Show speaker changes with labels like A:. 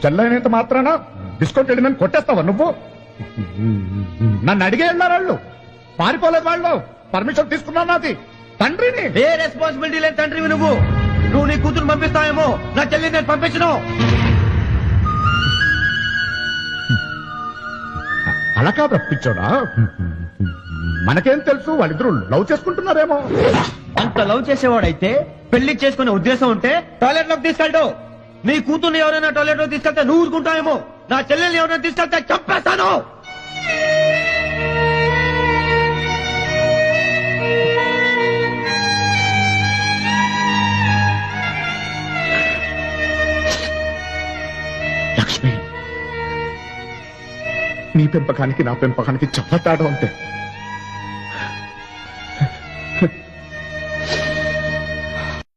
A: చెల్లైనంత మాత్రాన డిస్కౌంట్ వెళ్ళిందని కొట్టేస్తావా నువ్వు? నన్ను అడిగే వెళ్ళారు వాళ్ళు, పారిపోలేదు వాళ్ళు. పర్మిషన్ తీసుకున్నా నాది తండ్రిని.
B: ఏ రెస్పాన్సిబిలిటీ లేని తండ్రివి నువ్వు. నువ్వు నీ కూతురు పంపిస్తావేమో, నా చెల్లి నేను పంపించను.
A: అలా కాదు రప్పించోడా, మనకేం తెలుసు వాళ్ళిద్దరూ లవ్ చేసుకుంటున్నారేమో.
B: అంత లవ్ చేసేవాడైతే పెళ్లి చేసుకునే ఉద్దేశం ఉంటే టాయిలెట్ లోకి తీసుకెళ్ళడు. నీ కూతుర్ని ఎవరైనా టాయిలెట్ లోకి తీసుకెళ్తే నువ్వు ఊరుకుంటావేమో, నా చెల్లెల్ని ఎవరైనా తీసుకెళ్తే చంపేస్తాను.
A: లక్ష్మి, నీ పెంపకానికి నా పెంపకానికి చాలా తేడా ఉంటే